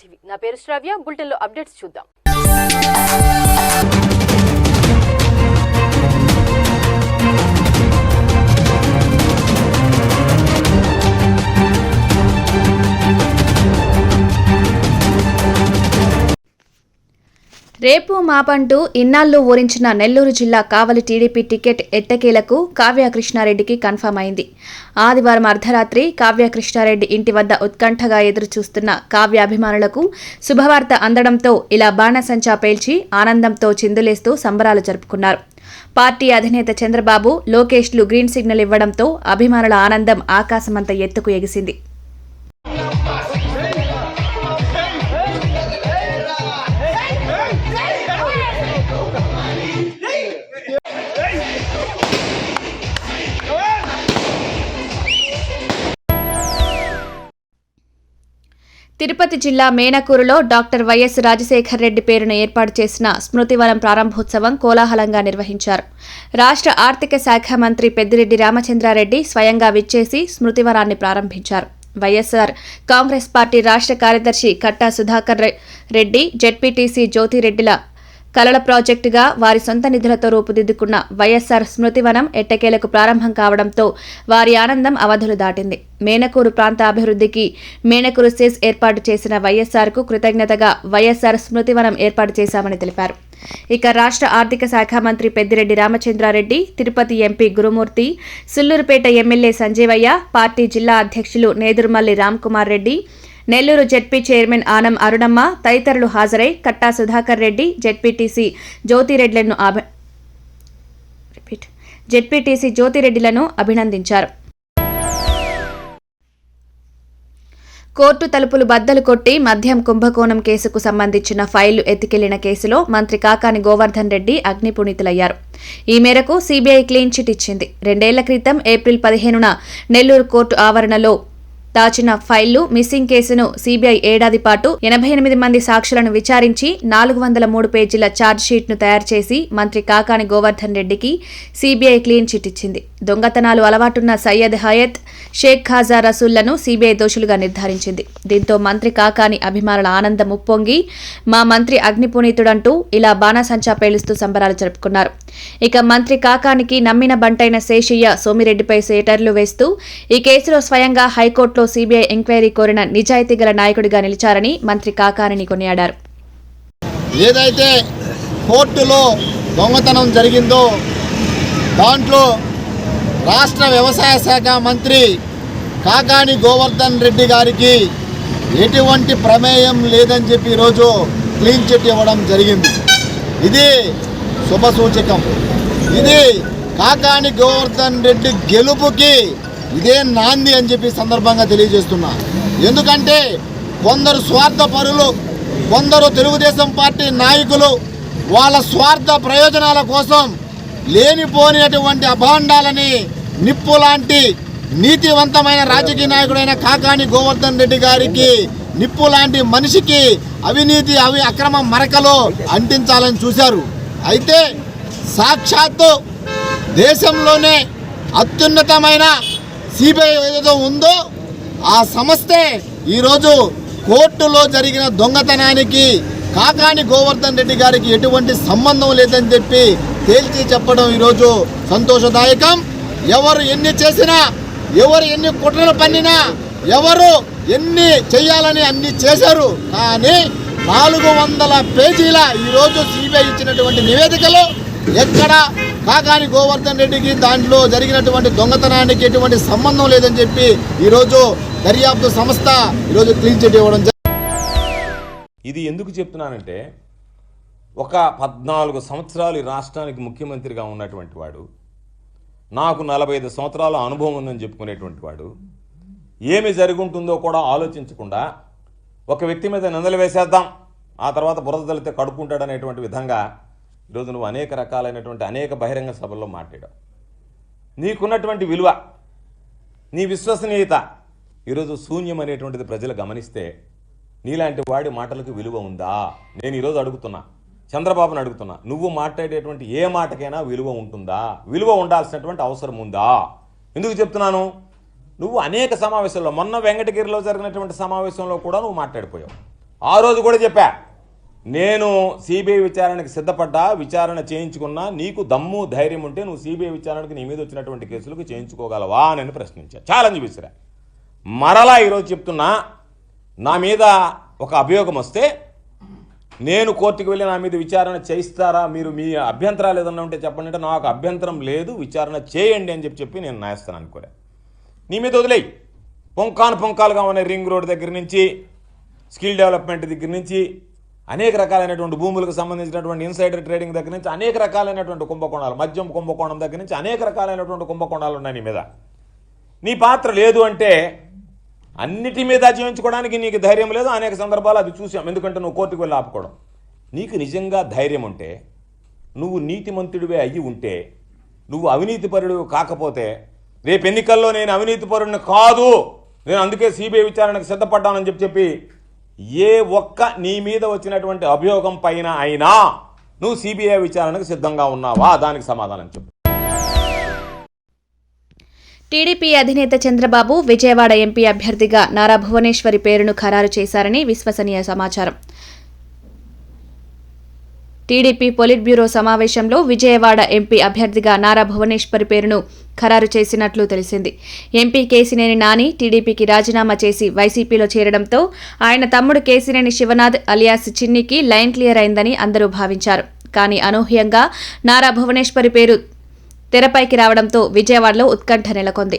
TV. నా పేరు శ్రావ్య. బులెటిన్లో అప్డేట్స్ చూద్దాం. రేపు మాపంటూ ఇన్నాళ్లు ఊరించిన నెల్లూరు జిల్లా కావలి టీడీపీ టికెట్ ఎట్టకేలకు కావ్య కృష్ణారెడ్డికి కన్ఫర్మ్ అయింది. ఆదివారం అర్ధరాత్రి కావ్య కృష్ణారెడ్డి ఇంటి వద్ద ఉత్కంఠగా ఎదురుచూస్తున్న కావ్య అభిమానులకు శుభవార్త అందడంతో ఇలా బాణసంచా పేల్చి ఆనందంతో చిందులేస్తూ సంబరాలు జరుపుకున్నారు. పార్టీ అధినేత చంద్రబాబు, లోకేష్లు గ్రీన్ సిగ్నల్ ఇవ్వడంతో అభిమానుల ఆనందం ఆకాశమంత ఎత్తుకు ఎగిసింది. తిరుపతి జిల్లా మేనకూరులో డాక్టర్ వైఎస్ రాజశేఖర్ రెడ్డి పేరున ఏర్పాటు చేసిన స్మృతివనం ప్రారంభోత్సవం కోలాహలంగా నిర్వహించారు. రాష్ట్ర ఆర్థిక శాఖ మంత్రి పెద్దిరెడ్డి రామచంద్రారెడ్డి స్వయంగా విచ్చేసి స్మృతివనాన్ని ప్రారంభించారు. వైఎస్ఆర్ కాంగ్రెస్ పార్టీ రాష్ట్ర కార్యదర్శి కట్టా సుధాకర్ రెడ్డి, జెడ్పీటీసీ జ్యోతిరెడ్డిల కలల ప్రాజెక్టుగా వారి సొంత నిధులతో రూపుదిద్దుకున్న వైఎస్ఆర్ స్మృతివనం ఎట్టకేలకు ప్రారంభం కావడంతో వారి ఆనందం అవధులు దాటింది. మేనకూరు ప్రాంత అభివృద్ధికి మేనకూరు సెస్ ఏర్పాటు చేసిన వైఎస్ఆర్కు కృతజ్ఞతగా వైఎస్ఆర్ స్మృతివనం ఏర్పాటు చేశామని తెలిపారు. ఇక రాష్ట్ర ఆర్థిక శాఖ మంత్రి పెద్దిరెడ్డి రామచంద్రారెడ్డి, తిరుపతి ఎంపీ గురుమూర్తి, సుల్లూరుపేట ఎమ్మెల్యే సంజీవయ్య, పార్టీ జిల్లా అధ్యక్షులు నేదురుమల్లి రామ్కుమార్ రెడ్డి, నెల్లూరు జెడ్పీ చైర్మన్ ఆనం అరుణమ్మ తదితరులు హాజరై కట్టా సుధాకర్ రెడ్డి, జెడ్పీటీసీ జ్యోతిరెడ్డిలను అభినందించారు. కోర్టు తలుపులు బద్దలు కొట్టి మద్యం కుంభకోణం కేసుకు సంబంధించిన ఫైళ్లు ఎత్తికెళ్లిన కేసులో మంత్రి కాకాని గోవర్ధన్ రెడ్డి అగ్నిపునీతులయ్యారు. ఈ మేరకు సీబీఐ క్లీన్ చిట్ ఇచ్చింది. 2 ఏళ్ల క్రితం ఏప్రిల్ 15న నెల్లూరు కోర్టు ఆవరణలో దాచిన ఫైళ్లు మిస్సింగ్ కేసును సీబీఐ ఏడాది పాటు 88 మంది సాక్షులను విచారించి 403 పేజీల ఛార్జ్షీట్ను తయారు చేసి మంత్రి కాకాని గోవర్ధన్ రెడ్డికి సీబీఐ క్లీన్ చిట్ ఇచ్చింది. దొంగతనాలు అలవాటున్న సయ్యద్ హయత్, షేక్ ఖాజా రసూళ్లను సీబీఐ దోషులుగా నిర్ధారించింది. దీంతో మంత్రి కాకాని అభిమానుల ఆనందం ఉప్పొంగి మా మంత్రి అగ్నిపునీతుడంటూ ఇలా బాణాసంచా పేలుస్తూ సంబరాలు జరుపుకున్నారు. ఇక మంత్రి కాకానికి నమ్మిన బంటైన శేషయ్య సోమిరెడ్డిపై సేటర్లు వేస్తూ ఈ కేసులో స్వయంగా హైకోర్టులో సీబీఐ ఎంక్వైరీ కోరిన నిజాయితీ గల నాయకుడిగా నిలిచారని మంత్రి కాకానిని కొనియాడారు. ఏదైతే కోర్టులో దొంగతనం జరిగిందో దాంట్లో రాష్ట్ర వ్యవసాయ శాఖ మంత్రి కాకాని గోవర్ధన్ రెడ్డి గారికి ఎటువంటి ప్రమేయం లేదని చెప్పి ఈరోజు క్లీన్ చిట్ ఇవ్వడం జరిగింది. ఇది శుభసూచకం. ఇది కాకాని గోవర్ధన్ రెడ్డి గెలుపుకి ఇదే నాంది అని చెప్పి సందర్భంగా తెలియజేస్తున్నా. ఎందుకంటే కొందరు స్వార్థపరులు, కొందరు తెలుగుదేశం పార్టీ నాయకులు వాళ్ళ స్వార్థ ప్రయోజనాల కోసం లేనిపోయినటువంటి అభాండాలని నిప్పు లాంటి నీతివంతమైన రాజకీయ నాయకుడైన కాకాని గోవర్ధన్ రెడ్డి గారికి నిప్పు లాంటి మనిషికి అవినీతి అక్రమ మరకలో అంటించాలని చూశారు. అయితే సాక్షాత్తు దేశంలోనే అత్యున్నతమైన సిబిఐ ఏదైతే ఉందో ఆ సంస్థే ఈరోజు కోర్టులో జరిగిన దొంగతనానికి కాకాని గోవర్ధన్ రెడ్డి గారికి ఎటువంటి సంబంధం లేదని చెప్పి తేల్చి చెప్పడం ఈరోజు సంతోషదాయకం. ఎవరు ఎన్ని చేసినా, ఎవరు ఎన్ని కుట్రలు పన్నినా, ఎవరు ఎన్ని చేయాలని అన్ని చేశారు. కానీ 400 పేజీల ఈరోజు సిబిఐ ఇచ్చినటువంటి నివేదికలో ఎక్కడ కాకాని గోవర్ధన్ రెడ్డికి దాంట్లో జరిగినటువంటి దొంగతనానికి ఎటువంటి సంబంధం లేదని చెప్పి ఈరోజు దర్యాప్తు సంస్థ ఈరోజు క్లీన్ చిట్ ఇవ్వడం. ఇది ఎందుకు చెప్తున్నానంటే, ఒక 14 సంవత్సరాలు ఈ రాష్ట్రానికి ముఖ్యమంత్రిగా ఉన్నటువంటి వాడు, నాకు 45 సంవత్సరాల అనుభవం ఉందని చెప్పుకునేటువంటి వాడు, ఏమి జరుగుంటుందో కూడా ఆలోచించకుండా ఒక వ్యక్తి మీద నిందలు వేసేద్దాం, ఆ తర్వాత బురద తలితే కడుక్కుంటాడనేటువంటి విధంగా ఈరోజు నువ్వు అనేక రకాలైనటువంటి అనేక బహిరంగ సభల్లో మాట్లాడావు. నీకున్నటువంటి విలువ, నీ విశ్వసనీయత ఈరోజు శూన్యం అనేటువంటిది ప్రజలు గమనిస్తే నీలాంటి వాడి మాటలకు విలువ ఉందా? నేను ఈరోజు అడుగుతున్నా, చంద్రబాబుని అడుగుతున్నా, నువ్వు మాట్లాడేటువంటి ఏ మాటకైనా విలువ ఉంటుందా? విలువ ఉండాల్సినటువంటి అవసరం ఉందా? ఎందుకు చెప్తున్నాను? నువ్వు అనేక సమావేశాల్లో, మొన్న వెంకటగిరిలో జరిగినటువంటి సమావేశంలో కూడా నువ్వు మాట్లాడిపోయావు. ఆ రోజు కూడా చెప్పా, నేను సిబిఐ విచారణకు సిద్ధపడ్డా, విచారణ చేయించుకున్నా, నీకు దమ్ము ధైర్యం ఉంటే నువ్వు సిబిఐ విచారణకు నీ మీద వచ్చినటువంటి కేసులకు చేయించుకోగలవా అని ప్రశ్నించా, ఛాలెంజ్ విసిరా. మరలా ఈరోజు చెప్తున్నా, నా మీద ఒక అభియోగం వస్తే నేను కోర్టుకు వెళ్ళి నా మీద విచారణ చేయిస్తారా, మీరు మీ అభ్యంతరాలు ఏదన్నా ఉంటే చెప్పండి అంటే నాకు అభ్యంతరం లేదు, విచారణ చేయండి అని చెప్పి నేను న్యాయస్థానానికి కోరా. నీ మీద వదిలేయి, పొంకాలుగా ఉన్న రింగ్ రోడ్ దగ్గర నుంచి, స్కిల్ డెవలప్మెంట్ దగ్గర నుంచి, అనేక రకాలైనటువంటి భూములకు సంబంధించినటువంటి ఇన్సైడర్ ట్రేడింగ్ దగ్గర నుంచి అనేక రకాలైనటువంటి కుంభకోణాలు, మద్యం కుంభకోణం దగ్గర నుంచి అనేక రకాలైనటువంటి కుంభకోణాలు ఉన్నాయి నీ మీద. నీ పాత్ర లేదు అంటే అన్నిటి మీద జీవించుకోవడానికి నీకు ధైర్యం లేదు. అనేక సందర్భాలు అది చూసాం, ఎందుకంటే నువ్వు కోర్టుకు వెళ్ళి ఆపుకోవడం. నీకు నిజంగా ధైర్యం ఉంటే, నువ్వు నీతిమంతుడివే అయ్యి ఉంటే, నువ్వు అవినీతిపరుడు కాకపోతే, రేపు ఎన్నికల్లో నేను అవినీతిపరుడిని కాదు, నేను అందుకే సిబిఐ విచారణకు సిద్ధపడ్డానని చెప్పి ఏ ఒక్క నీ మీద వచ్చినటువంటి అభియోగం పైన అయినా నువ్వు సిబిఐ విచారణకు సిద్ధంగా ఉన్నావా? దానికి సమాధానం చెప్పు. టీడీపీ అధినేత చంద్రబాబు విజయవాడ ఎంపీ అభ్యర్థిగా నారా భువనేశ్వరి పేరును ఖరారు చేశారని విశ్వసనీయ సమాచారం. టీడీపీ పొలిట్ బ్యూరో సమావేశంలో విజయవాడ ఎంపీ అభ్యర్థిగా నారా భువనేశ్వరి పేరును ఖరారు చేసినట్లు తెలిసింది. ఎంపీ కేశినేని నాని టీడీపీకి రాజీనామా చేసి వైసీపీలో చేరడంతో ఆయన తమ్ముడు కేశినేని శివనాథ్ అలియాస్ చిన్నికి లైన్ క్లియర్ అయిందని అందరూ భావించారు. కానీ అనూహ్యంగా నారా భువనేశ్వరి పేరు తెరపైకి రావడంతో విజయవాడలో ఉత్కంఠ నెలకొంది.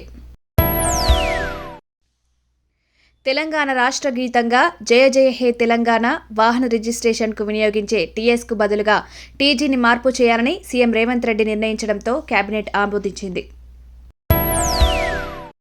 తెలంగాణ రాష్ట్ర గీతంగా జయ జయ హే తెలంగాణ వాహన రిజిస్ట్రేషన్కు వినియోగించే టీఎస్కు బదులుగా టీజీని మార్పు చేయాలని సీఎం రేవంత్ రెడ్డి నిర్ణయించడంతో కేబినెట్ ఆమోదించింది.